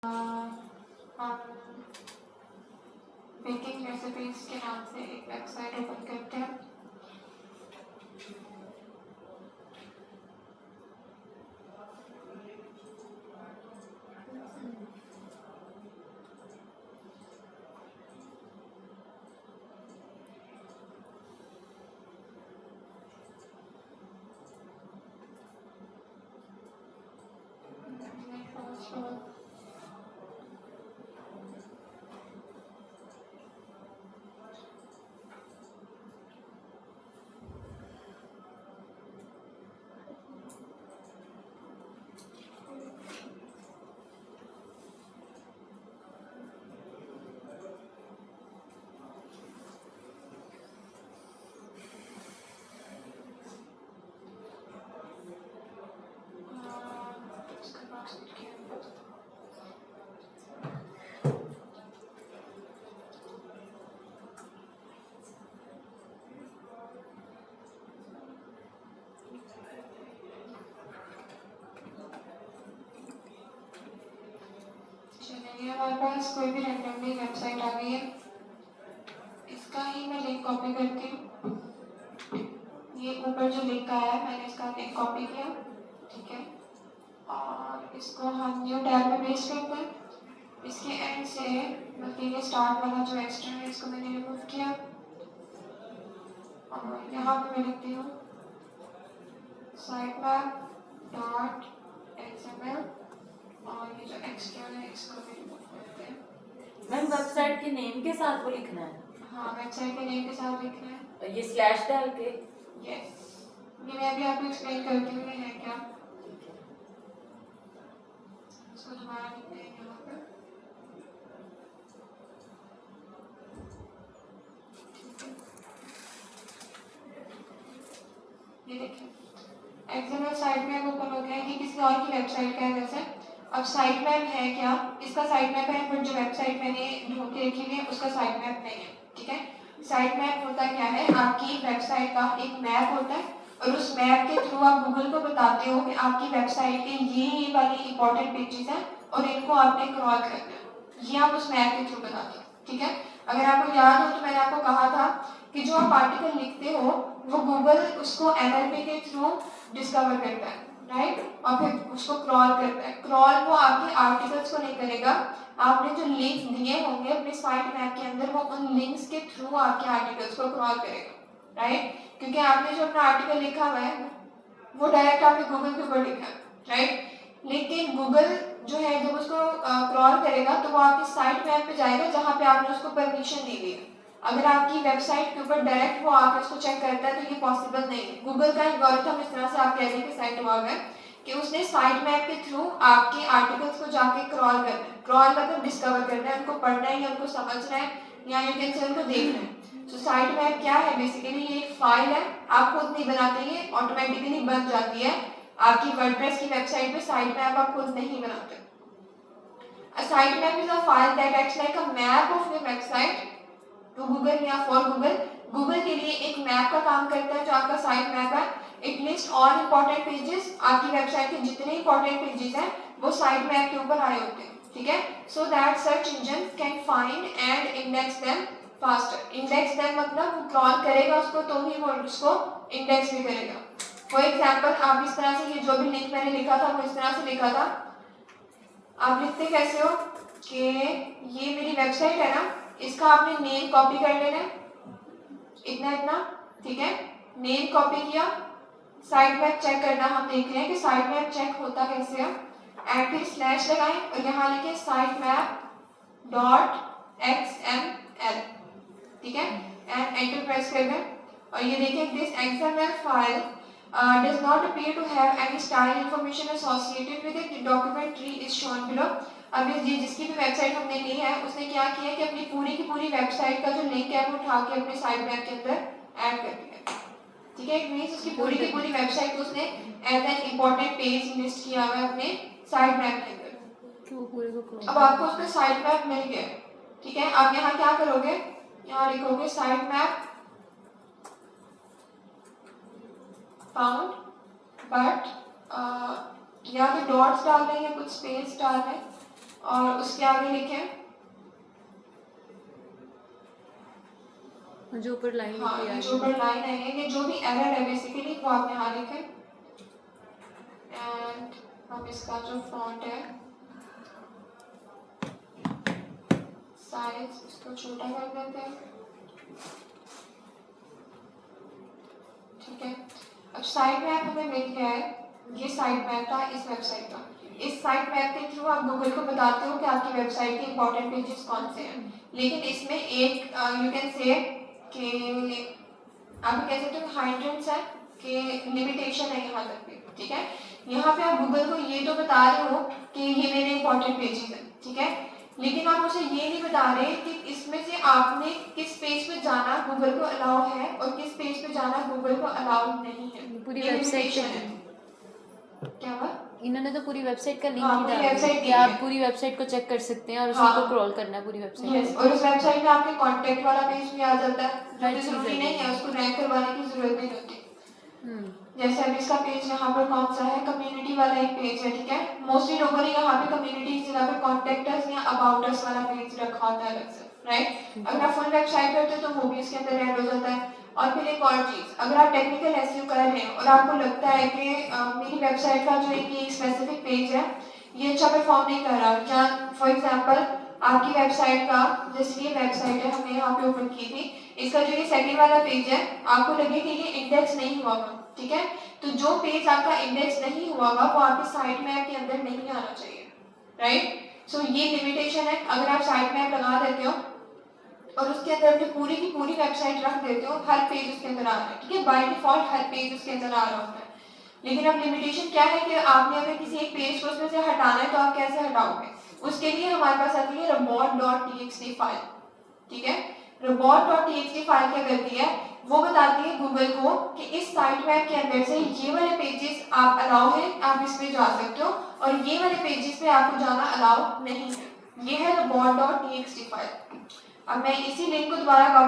हम baking recipes के नाम से एक वेबसाइट ओपन करते हैं। चलिए, हमारे पास कोई भी रैंडमली वेबसाइट आ गई है। इसका ही मैं लिंक कॉपी करती हूँ। ये ऊपर जो लिंक आया है मैंने इसका लिंक कॉपी किया, ठीक है, और इसको हम न्यू टैब में पेस्ट करते हैं। इसके एंड से बल्कि ये स्टार्ट वाला जो एक्स्ट्रा है इसको मैंने रिमूव किया और यहाँ पे मैं लिखती हूँ sitemap डॉट XML और ये जो एक्स्ट्रा है इसको भी रिमूव करते हैं। मैम वेबसाइट के नेम के साथ वो लिखना है? हाँ, वेबसाइट के नेम के साथ लिखना है। ये स्लैश डाल के? यस, ये मैं अभी आपको एक्सप्लेन करती हूँ ये है क्या। इसको दोबारा लिखते हैं यहाँ पर। ये देखिए एक्सएमएल साइट मैप ओपन हो गया है। ये किसी और की वेबसाइट का है वैसे। अब साइट मैप है क्या, इसका साइट मैप है, बट जो वेबसाइट मैंने ढूंढ के रखी हुई है उसका साइट मैप नहीं है, ठीक है। साइट मैप होता क्या है, आपकी वेबसाइट का एक मैप होता है और उस मैप के थ्रू आप गूगल को बताते हो कि आपकी वेबसाइट के ये वाली इंपॉर्टेंट पेजेस हैं और इनको आपने क्रॉल करना है। ये आप उस मैप के थ्रू बताते हो, ठीक है। अगर आपको याद हो तो मैंने आपको कहा था कि जो आप आर्टिकल लिखते हो वो गूगल उसको NLP के थ्रू डिस्कवर करता है, राइट, और फिर उसको क्रॉल करता है। क्रॉल वो आपके आर्टिकल्स को नहीं करेगा, आपने जो लिंक दिए होंगे अपने साइट मैप के अंदर वो उन लिंक्स के थ्रू आपके आर्टिकल्स को क्रॉल करेगा, राइट, क्योंकि आपने जो अपना आर्टिकल लिखा हुआ है वो डायरेक्ट आपने गूगल के ऊपर लिखा है, राइट। लेकिन गूगल जो है जब उसको क्रॉल करेगा तो वो आपके साइट मैप पे जाएगा जहाँ पे आपने उसको परमिशन दी हुई है। अगर आपकी वेबसाइट के ऊपर डायरेक्ट वो आके उसको चेक करता है तो ये पॉसिबल नहीं है। गूगल का एल्गोरिथम इस तरह से आप कह रहे हैं कि साइट हुआ है कि उसने साइट मैप के थ्रू आपके आर्टिकल्स को जाके क्रॉल करना है। क्रॉल मतलब डिस्कवर करना है, उनको पढ़ना है या उनको समझना है या यू कैन से उनको देखना है। तो साइट मैप क्या है, बेसिकली ये एक फाइल है, आप खुद नहीं बनाते, ये ऑटोमेटिकली बन जाती है आपकी वर्डप्रेस की वेबसाइट पे। साइट मैप आप खुद नहीं बनाते। A sitemap is a file that acts like a map of your website to Google या for Google। Google के लिए एक मैप का काम करता है जो आपका साइट मैप है। It lists all important pages, आपकी वेबसाइट के जितने important pages हैं वो साइट मैप के ऊपर आए होते हैं, ठीक है, so that search engines can find and index them faster। index them मतलब क्रॉल करेगा उसको तो ही वो उसको इंडेक्स भी करेगा। फॉर एग्जाम्पल आप इस तरह से, ये जो भी लिंक मैंने लिखा था वो इस तरह से लिखा था। आप लिखते कैसे हो कि ये मेरी वेबसाइट है ना, इसका आपने नेम कॉपी कर लेना है, इतना इतना, ठीक है, नेम कॉपी किया, साइट मैप चेक करना। हम देख रहे हैं कि साइट मैप चेक होता कैसे है। एंड फिर स्लैश लगाएं और यहाँ लिखे साइट मैप डॉट XML, ठीक है, एंड एंटर प्रेस कर दें और ये देखें this XML file does not appear to have any style information associated with it। document tree is shown below। अब ये जिसकी भी वेबसाइट हमने ली है उसने क्या किया कि अपनी पूरी की पूरी वेबसाइट का जो लिंक है वो उठा के अपने साइट मैप के अंदर ऐड कर दिया, ठीक है। इट मींस उसकी पूरी की पूरी वेबसाइट को उसने as an important page list किया हुआ है अपने साइट मैप के अंदर। अब आपको उसका साइट मैप मिल गया, ठीक है। आप यहाँ क्या करोगे, यहाँ लिखोगे साइट मैप फाउंड, बट या तो डॉट्स डाल रहे हैं या कुछ स्पेस डाल रहे हैं और उसके आगे लिखें, जो ऊपर लाइन हाँ लिखी ये है जो ऊपर लाइन है, ये जो भी एरर है बेसिकली वो आप यहाँ लिखें। एंड हम इसका जो फॉन्ट है साइज इसको छोटा कर देते हैं, ठीक है। अब साइट मैप हमें मिल गया है, ये साइट मैप था इस वेबसाइट का। इस साइट मैप के थ्रू आप गूगल को बताते हो कि आपकी वेबसाइट के इंपॉर्टेंट पेजेस कौन से हैं, लेकिन इसमें एक यू कैन से कि आप कह सकते हो हाइड्रेंस है कि लिमिटेशन है यहाँ तक भी, ठीक है। यहाँ पे आप गूगल को ये तो बता रहे हो कि ये मेरे इंपॉर्टेंट पेजेस हैं, ठीक है, लेकिन आप उसे ये नहीं बता रहे कि इसमें से आपने किस पेज पे जाना गूगल को अलाउ है और किस पेज पे जाना गूगल को अलाउ नहीं है। पूरी ये वेबसाइट limitation है। क्या हुआ? इन्होंने तो पूरी वेबसाइट का लिंक हाँ, ही पूरी डाल दिया वेबसाइट कि दी आप है। पूरी वेबसाइट को चेक कर सकते हैं और उसी हाँ। को क्रॉल करना है पूरी वेबसाइट यस, और उस वेबसाइट में आपके कांटेक्ट वाला पेज भी आ जाता है, जो हर कि चीज़ जरूरी है। नहीं है, उसको रैंक करवाने की जरूरत नहीं होती। जैसे अब इसका पेज यहाँ पर कौन सा है, कम्युनिटी वाला एक पेज है, ठीक है। मोस्टली लोगों ने यहाँ पे कम्युनिटी की जगह पे कॉन्टेक्ट अस या अबाउट अस वाला पेज रखा होता है अलग से, राइट। अगर आप फुल वेबसाइट करते हो तो वो भी इसके अंदर ऐड हो जाता है। और फिर एक और चीज, अगर आप टेक्निकल एसईओ कर रहे हैं और आपको लगता है कि मेरी वेबसाइट का जो एक स्पेसिफिक पेज है ये अच्छा परफॉर्म नहीं कर रहा, या फॉर एग्जाम्पल आपकी वेबसाइट का, जैसे ये वेबसाइट है हमने यहाँ पे ओपन की थी, इसका जो ये सेकंड वाला पेज है आपको लगे कि ये इंडेक्स नहीं हुआ हुआ, ठीक है, तो जो पेज आपका इंडेक्स नहीं हुआ हुआ वो आपकी साइट मैप के अंदर नहीं आना चाहिए, राइट। सो ये लिमिटेशन है। अगर आप साइट मैप लगा देते हो और उसके अंदर अपनी पूरी की पूरी वेबसाइट रख देते हो, हर पेज उसके अंदर आ रहा है, ठीक है, बाय डिफॉल्ट हर पेज उसके अंदर आ रहा होता है, लेकिन अब लिमिटेशन क्या है कि आपने अगर किसी एक पेज को उसमें से हटाना है तो आप कैसे हटाओगे, उसके लिए हमारे पास आती है robot.txt फाइल, ठीक है। robot.txt फाइल क्या करती है, वो बताती है गूगल को कि इस साइट मैप के अंदर से ये वाले पेजेस आप अलाउ हैं, आप इस पे जा सकते हो, और ये वाले पेजेस पे आपको जाना अलाउ नहीं है। ये है robot.txt फाइल। अब मैं इसी लिंक को दोबारा